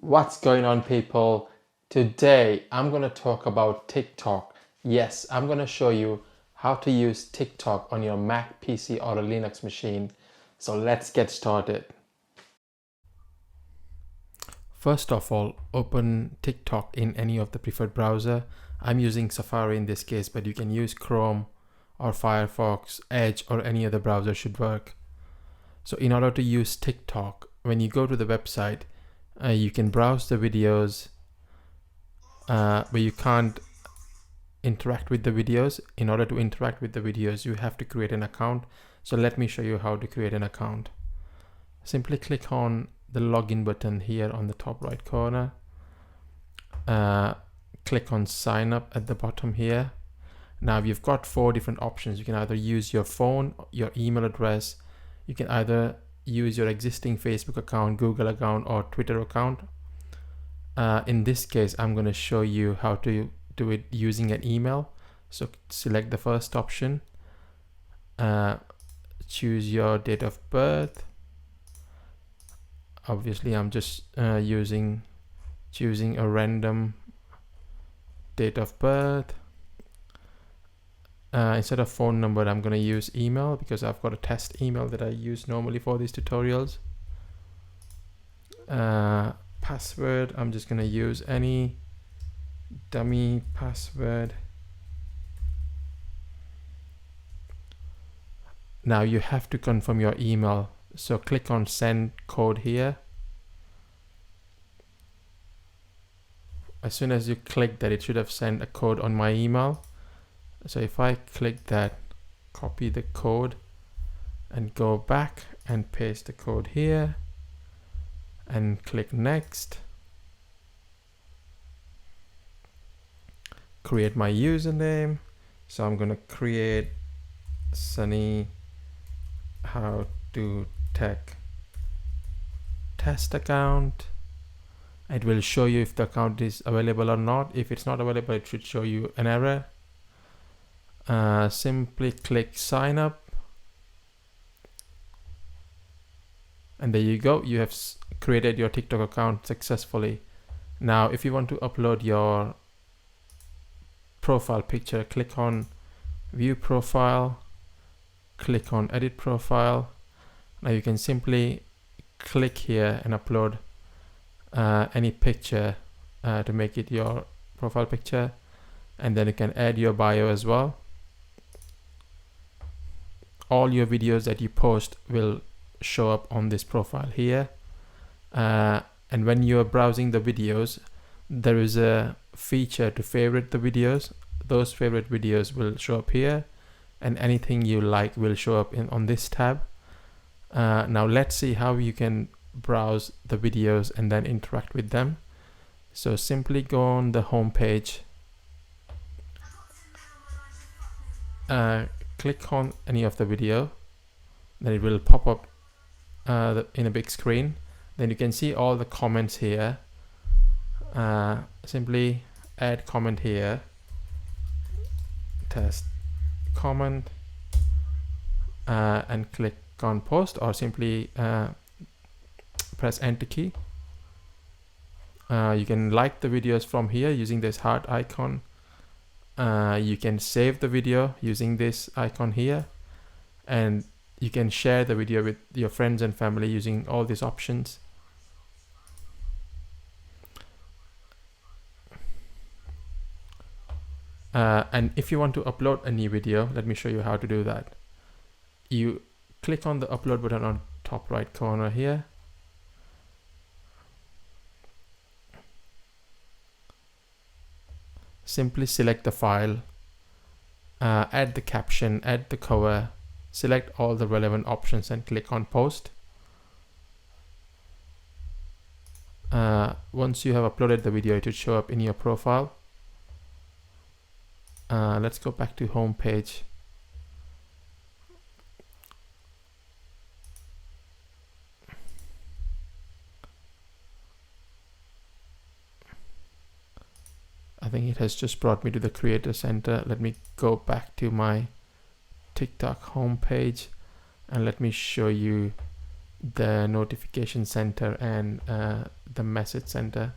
What's going on, people? Today I'm going to talk about TikTok. Yes, I'm going to show you how to use TikTok on your Mac, PC, or a Linux machine. So let's get started. First of all, open TikTok in any of the preferred browser. I'm using Safari in this case, but you can use Chrome or Firefox, Edge, or any other browser should work. So in order to use TikTok, when you go to the website, you can browse the videos, but you can't interact with the videos. In order to interact with the videos, you have to create an account. So let me show you how to create an account. Simply click on the login button here on the top right corner. Click on sign up at the bottom here. Now you've got 4 different options. You can either use your phone, your email address. You can either use your existing Facebook account, Google account, or Twitter account. In this case, I'm going to show you how to do it using an email. So select the first option, choose your date of birth. Obviously I'm just choosing a random date of birth. Instead of phone number, I'm going to use email because I've got a test email that I use normally for these tutorials. Password, I'm just going to use any dummy password. Now you have to confirm your email, so click on send code here. As soon as you click that, it should have sent a code on my email. So if I click that, copy the code and go back and paste the code here and click next. Create my username. So I'm going to create Sunny How to Tech test account. It will show you if the account is available or not. If it's not available, it should show you an error. Simply click sign up, and there you go. You have created your TikTok account successfully. Now if you want to upload your profile picture, click on view profile, click on edit profile. Now you can simply click here and upload any picture to make it your profile picture, and then you can add your bio as well. All your videos that you post will show up on this profile here, and when you're browsing the videos, there is a feature to favorite the videos. Those favorite videos will show up here, and anything you like will show up on this tab. Now let's see how you can browse the videos and then interact with them. So simply go on the home page, click on any of the video, then it will pop up in a big screen. Then you can see all the comments here. Simply add comment here, test comment, and click on post, or simply press enter key. You can like the videos from here using this heart icon. You can save the video using this icon here, and you can share the video with your friends and family using all these options. And if you want to upload a new video, let me show you how to do that. You click on the upload button on top right corner here. Simply select the file, add the caption, add the cover, select all the relevant options and click on post. Once you have uploaded the video, it will show up in your profile. Let's go back to home page. I think it has just brought me to the Creator Center. Let me go back to my TikTok home page and let me show you the notification center and the message center.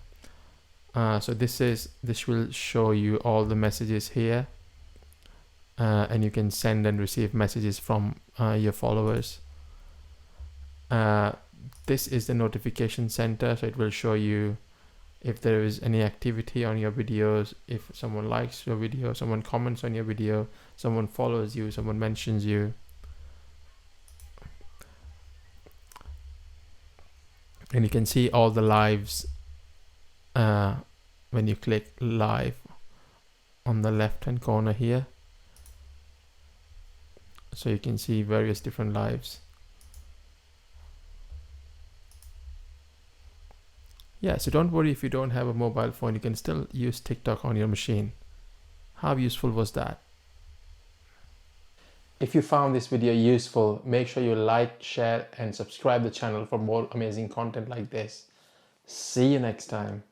So this will show you all the messages here, and you can send and receive messages from your followers. This is the notification center, so it will show you if there is any activity on your videos, if someone likes your video, someone comments on your video, someone follows you, someone mentions you. And you can see all the lives when you click live on the left hand corner here. So you can see various different lives. Yeah, so don't worry if you don't have a mobile phone, you can still use TikTok on your machine. How useful was that? If you found this video useful, make sure you like, share, and subscribe the channel for more amazing content like this. See you next time.